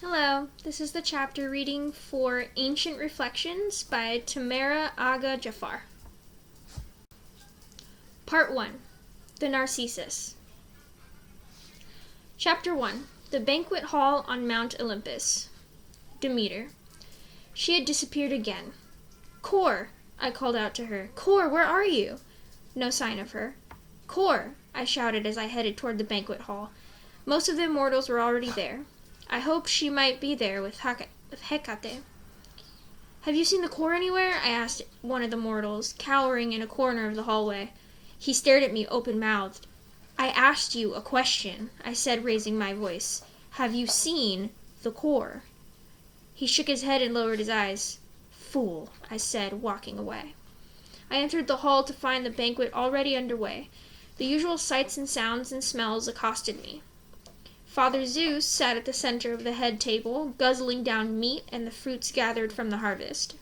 Hello, this is the chapter reading for Ancient Reflections by Tamara Agha-Jaffar. Part 1. The Narcissus. Chapter 1. The Banquet Hall on Mount Olympus. Demeter. She had disappeared again. Kor, I called out to her. Kor, where are you? No sign of her. Kor, I shouted as I headed toward the banquet hall. Most of the immortals were already there. I hoped she might be there with Hecate. Have you seen the Kor anywhere? I asked one of the mortals, cowering in a corner of the hallway. He stared at me open-mouthed. I asked you a question, I said, raising my voice. Have you seen the Kor? He shook his head and lowered his eyes. Fool, I said, walking away. I entered the hall to find the banquet already underway. The usual sights and sounds and smells accosted me. Father Zeus sat at the center of the head table, guzzling down meat and the fruits gathered from the harvest.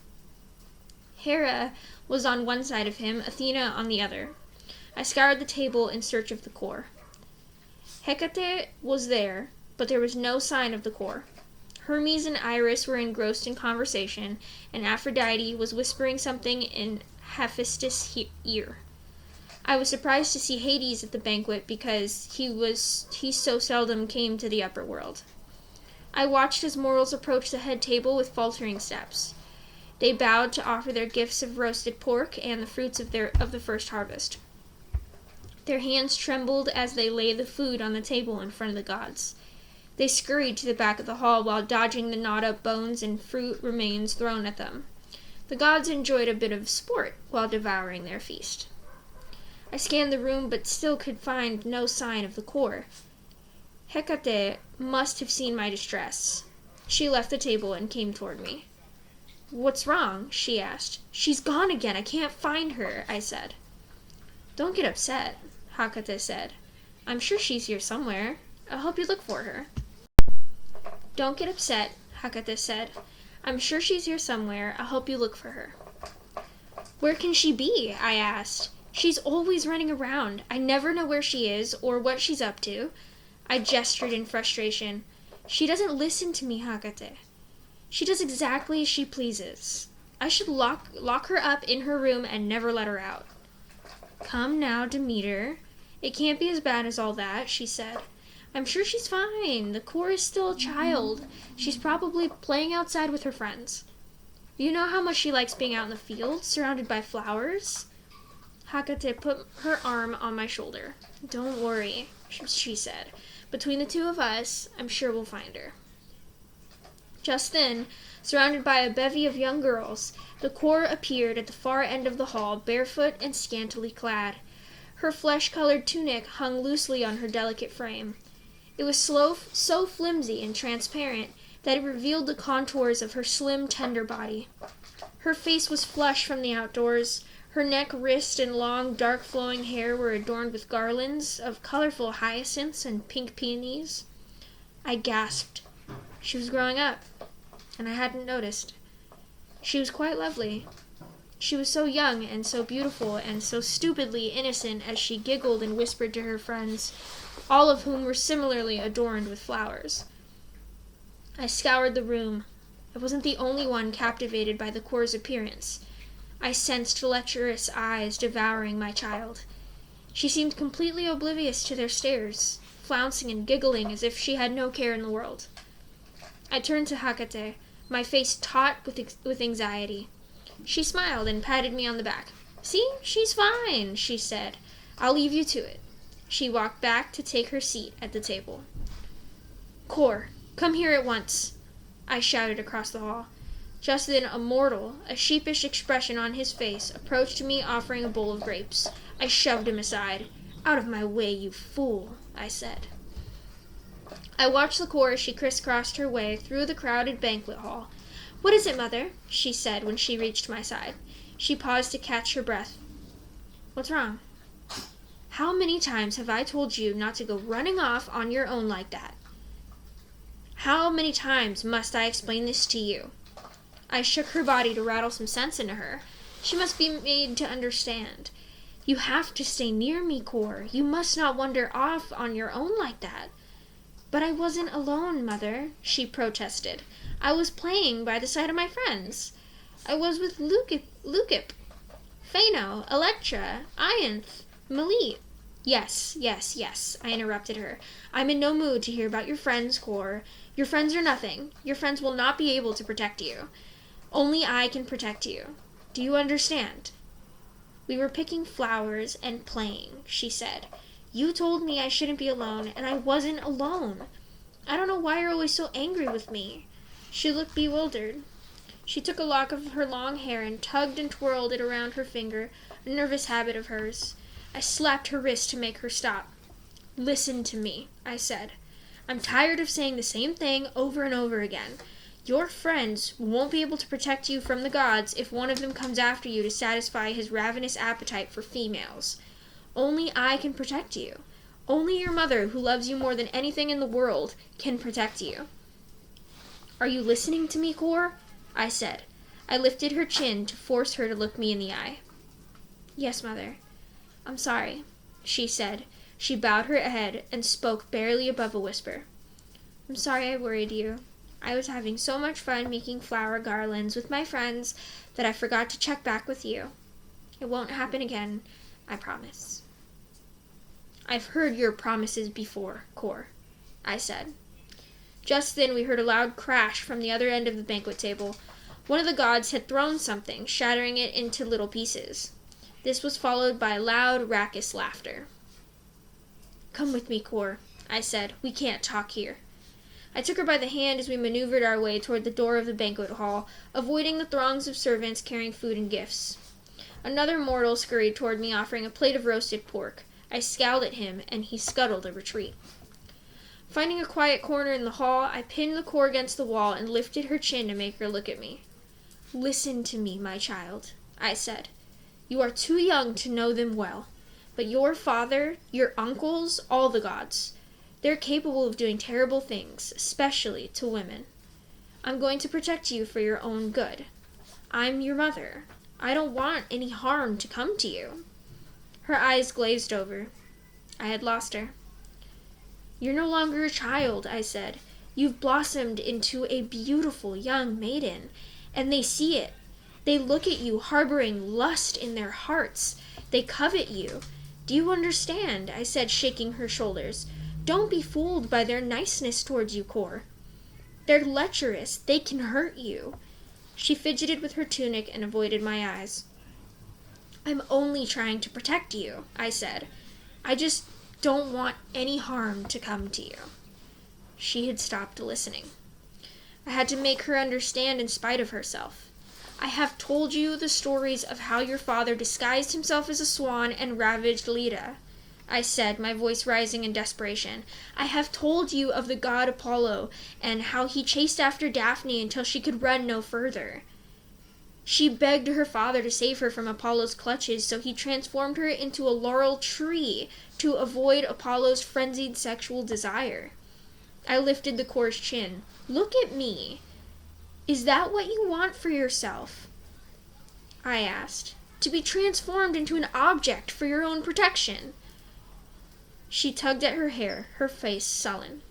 Hera was on one side of him, Athena on the other. I scoured the table in search of the Kor. Hecate was there, but there was no sign of the Kor. Hermes and Iris were engrossed in conversation, and Aphrodite was whispering something in Hephaestus' ear. I was surprised to see Hades at the banquet because he so seldom came to the upper world. I watched as mortals approached the head table with faltering steps. They bowed to offer their gifts of roasted pork and the fruits of the first harvest. Their hands trembled as they laid the food on the table in front of the gods. They scurried to the back of the hall while dodging the gnawed-up bones and fruit remains thrown at them. The gods enjoyed a bit of sport while devouring their feast. I scanned the room but still could find no sign of the Kor. Hecate must have seen my distress. She left the table and came toward me. What's wrong? She asked. She's gone again. I can't find her, I said. Don't get upset, Hecate said. I'm sure she's here somewhere. I'll help you look for her. Don't get upset, Hecate said. I'm sure she's here somewhere. I'll help you look for her. Where can she be? I asked. She's always running around. I never know where she is or what she's up to. I gestured in frustration. She doesn't listen to me, Hecate. She does exactly as she pleases. I should lock her up in her room and never let her out. Come now, Demeter. It can't be as bad as all that, she said. I'm sure she's fine. The Kor is still a child. She's probably playing outside with her friends. You know how much she likes being out in the field, surrounded by flowers? Hecate put her arm on my shoulder. Don't worry, she said. Between the two of us, I'm sure we'll find her. Just then, surrounded by a bevy of young girls, the Kor appeared at the far end of the hall, barefoot and scantily clad. Her flesh-colored tunic hung loosely on her delicate frame. It was so flimsy and transparent that it revealed the contours of her slim, tender body. Her face was flushed from the outdoors. Her neck, wrist, and long, dark flowing hair were adorned with garlands of colorful hyacinths and pink peonies. I gasped. She was growing up, and I hadn't noticed. She was quite lovely. She was so young and so beautiful and so stupidly innocent as she giggled and whispered to her friends, all of whom were similarly adorned with flowers. I scoured the room. I wasn't the only one captivated by the Kor's appearance. I sensed lecherous eyes devouring my child. She seemed completely oblivious to their stares, flouncing and giggling as if she had no care in the world. I turned to Hecate, my face taut with anxiety. She smiled and patted me on the back. See, she's fine, she said. I'll leave you to it. She walked back to take her seat at the table. Kor, come here at once, I shouted across the hall. Just then a mortal, a sheepish expression on his face, approached me offering a bowl of grapes. I shoved him aside. Out of my way, you fool, I said. I watched the Kor as she crisscrossed her way through the crowded banquet hall. What is it, Mother? She said when she reached my side. She paused to catch her breath. What's wrong? How many times have I told you not to go running off on your own like that? How many times must I explain this to you? I shook her body to rattle some sense into her. She must be made to understand. You have to stay near me, Kor. You must not wander off on your own like that. But I wasn't alone, Mother, she protested. I was playing by the side of my friends. I was with Lukip, Phano, Electra, Ianth, Malit. Yes, I interrupted her. I'm in no mood to hear about your friends, Cor. Your friends are nothing. Your friends will not be able to protect you. Only I can protect you. Do you understand? We were picking flowers and playing, she said. You told me I shouldn't be alone, and I wasn't alone. I don't know why you're always so angry with me. She looked bewildered. She took a lock of her long hair and tugged and twirled it around her finger, a nervous habit of hers. I slapped her wrist to make her stop. Listen to me, I said. I'm tired of saying the same thing over and over again. Your friends won't be able to protect you from the gods if one of them comes after you to satisfy his ravenous appetite for females. Only I can protect you. Only your mother, who loves you more than anything in the world, can protect you. Are you listening to me, Cor? I said. I lifted her chin to force her to look me in the eye. Yes, Mother. I'm sorry, she said. She bowed her head and spoke barely above a whisper. I'm sorry I worried you. I was having so much fun making flower garlands with my friends that I forgot to check back with you. It won't happen again, I promise. I've heard your promises before, Cor, I said. Just then we heard a loud crash from the other end of the banquet table. One of the gods had thrown something, shattering it into little pieces. This was followed by loud, raucous laughter. Come with me, Cor, I said. We can't talk here. I took her by the hand as we maneuvered our way toward the door of the banquet hall, avoiding the throngs of servants carrying food and gifts. Another mortal scurried toward me, offering a plate of roasted pork. I scowled at him, and he scuttled a retreat. Finding a quiet corner in the hall, I pinned the Cor against the wall and lifted her chin to make her look at me. Listen to me, my child, I said. You are too young to know them well, but your father, your uncles, all the gods, they're capable of doing terrible things, especially to women. I'm going to protect you for your own good. I'm your mother. I don't want any harm to come to you. Her eyes glazed over. I had lost her. You're no longer a child, I said. You've blossomed into a beautiful young maiden, and they see it. They look at you, harboring lust in their hearts. They covet you. Do you understand? I said, shaking her shoulders. Don't be fooled by their niceness towards you, Cor. They're lecherous. They can hurt you. She fidgeted with her tunic and avoided my eyes. I'm only trying to protect you, I said. I just don't want any harm to come to you. She had stopped listening. I had to make her understand in spite of herself. I have told you the stories of how your father disguised himself as a swan and ravaged Leda, I said, my voice rising in desperation. I have told you of the god Apollo and how he chased after Daphne until she could run no further. She begged her father to save her from Apollo's clutches, so he transformed her into a laurel tree to avoid Apollo's frenzied sexual desire. I lifted the Cor's chin. Look at me. Is that what you want for yourself? I asked. To be transformed into an object for your own protection. She tugged at her hair, her face sullen.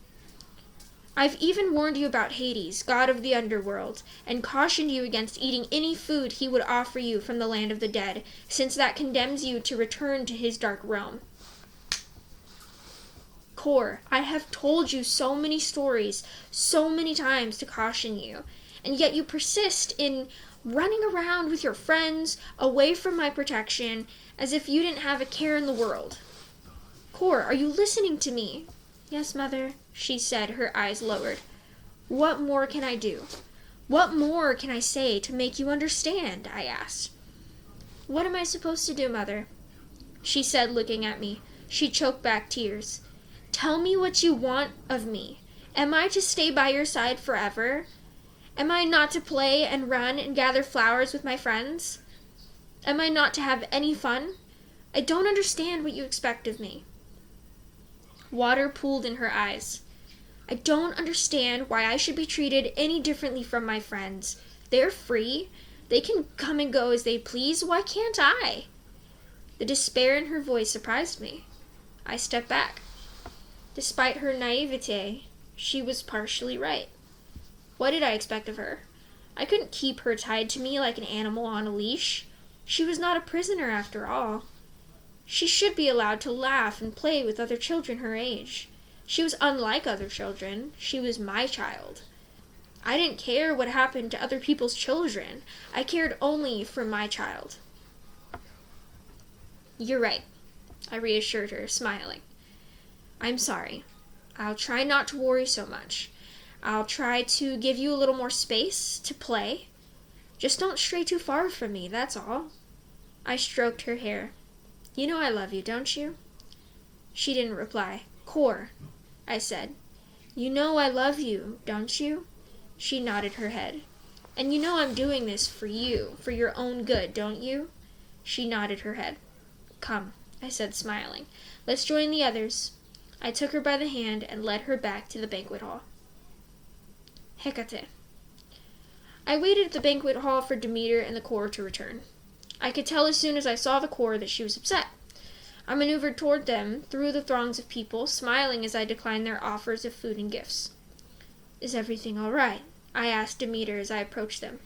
I've even warned you about Hades, god of the underworld, and cautioned you against eating any food he would offer you from the land of the dead, since that condemns you to return to his dark realm. Cor, I have told you so many stories, so many times to caution you, and yet you persist in running around with your friends, away from my protection, as if you didn't have a care in the world. Cor, are you listening to me? Yes, Mother, she said, her eyes lowered. What more can I do? What more can I say to make you understand? I asked. What am I supposed to do, Mother? She said, looking at me. She choked back tears. Tell me what you want of me. Am I to stay by your side forever? Am I not to play and run and gather flowers with my friends? Am I not to have any fun? I don't understand what you expect of me. Water pooled in her eyes. I don't understand why I should be treated any differently from my friends. They're free. They can come and go as they please. Why can't I? The despair in her voice surprised me. I stepped back. Despite her naivete, She was partially right. What did I expect of her? I couldn't keep her tied to me like an animal on a leash. She was not a prisoner after all. She should be allowed to laugh and play with other children her age. She was unlike other children. She was my child. I didn't care what happened to other people's children. I cared only for my child. You're right, I reassured her, smiling. I'm sorry. I'll try not to worry so much. I'll try to give you a little more space to play. Just don't stray too far from me, that's all. I stroked her hair. You know I love you, don't you? She didn't reply. Core, I said. You know I love you, don't you? She nodded her head. And you know I'm doing this for you, for your own good, don't you? She nodded her head. Come, I said, smiling. Let's join the others. I took her by the hand and led her back to the banquet hall. Hecate. I waited at the banquet hall for Demeter and the core to return. I could tell as soon as I saw the core that she was upset. I maneuvered toward them through the throngs of people, smiling as I declined their offers of food and gifts. Is everything all right? I asked Demeter as I approached them.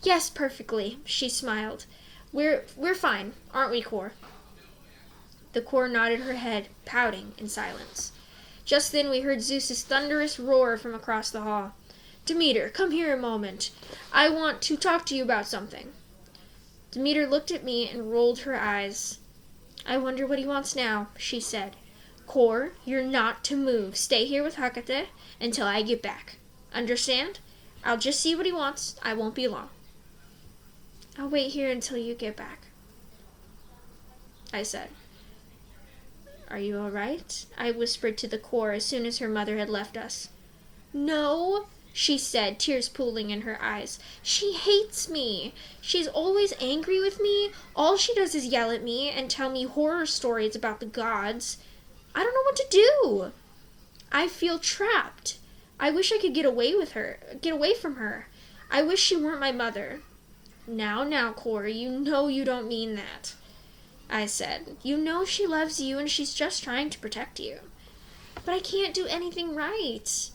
Yes, perfectly, she smiled. We're fine, aren't we, core? The core nodded her head, pouting in silence. Just then we heard Zeus's thunderous roar from across the hall. Demeter, come here a moment. I want to talk to you about something. Demeter looked at me and rolled her eyes. I wonder what he wants now, she said. Core, you're not to move. Stay here with Hecate until I get back. Understand? I'll just see what he wants. I won't be long. I'll wait here until you get back, I said. Are you all right? I whispered to the core as soon as her mother had left us. No, she said, tears pooling in her eyes. She hates me. She's always angry with me. All she does is yell at me and tell me horror stories about the gods. I don't know what to do. I feel trapped. I wish I could get away from her. I wish she weren't my mother. Now, core, you know you don't mean that, I said. You know she loves you and she's just trying to protect you. But I can't do anything right.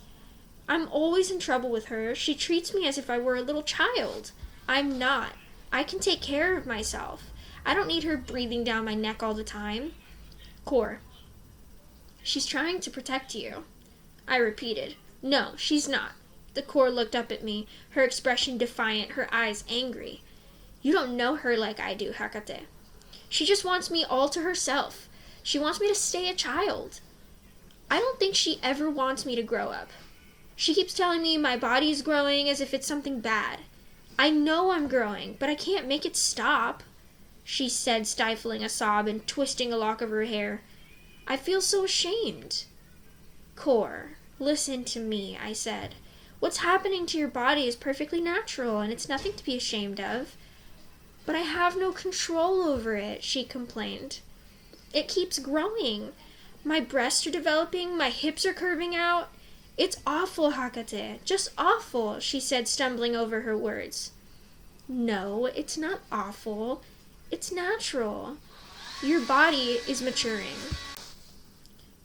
I'm always in trouble with her. She treats me as if I were a little child. I'm not. I can take care of myself. I don't need her breathing down my neck all the time. Core, she's trying to protect you, I repeated. No, she's not. The core looked up at me, her expression defiant, her eyes angry. You don't know her like I do, Hecate. She just wants me all to herself. She wants me to stay a child. I don't think she ever wants me to grow up. She keeps telling me my body's growing as if it's something bad. I know I'm growing, but I can't make it stop, she said, stifling a sob and twisting a lock of her hair. I feel so ashamed. Core, listen to me, I said. What's happening to your body is perfectly natural, and it's nothing to be ashamed of. But I have no control over it, she complained. It keeps growing. My breasts are developing, my hips are curving out. It's awful, Hecate, just awful, she said, stumbling over her words. No, it's not awful. It's natural. Your body is maturing.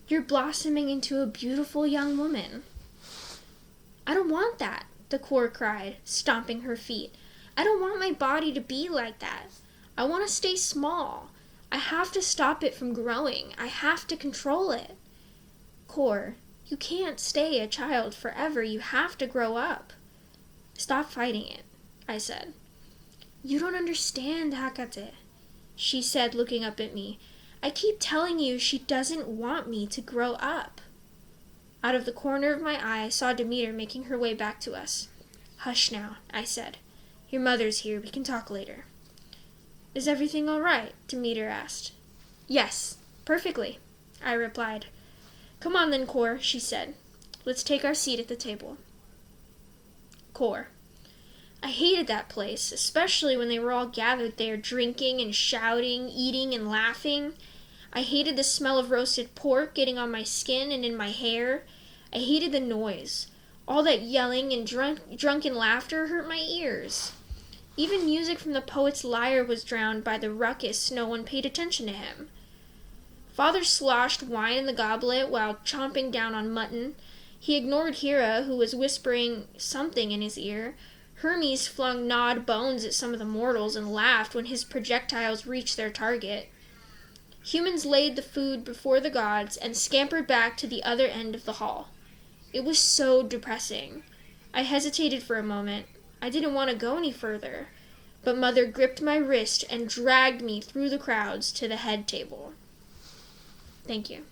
You're blossoming into a beautiful young woman. I don't want that, the core cried, stomping her feet. I don't want my body to be like that. I want to stay small. I have to stop it from growing. I have to control it. Core, you can't stay a child forever. You have to grow up. Stop fighting it, I said. You don't understand, Hecate, she said, looking up at me. I keep telling you she doesn't want me to grow up. Out of the corner of my eye, I saw Demeter making her way back to us. Hush now, I said. Your mother's here. We can talk later. Is everything all right? Demeter asked. Yes, perfectly, I replied. Come on then, Core, she said. Let's take our seat at the table. Core. I hated that place, especially when they were all gathered there, drinking and shouting, eating and laughing. I hated the smell of roasted pork getting on my skin and in my hair. I hated the noise. All that yelling and drunken laughter hurt my ears. Even music from the poet's lyre was drowned by the ruckus. No one paid attention to him. Father sloshed wine in the goblet while chomping down on mutton. He ignored Hera, who was whispering something in his ear. Hermes flung gnawed bones at some of the mortals and laughed when his projectiles reached their target. Humans laid the food before the gods and scampered back to the other end of the hall. It was so depressing. I hesitated for a moment. I didn't want to go any further, but Mother gripped my wrist and dragged me through the crowds to the head table. Thank you.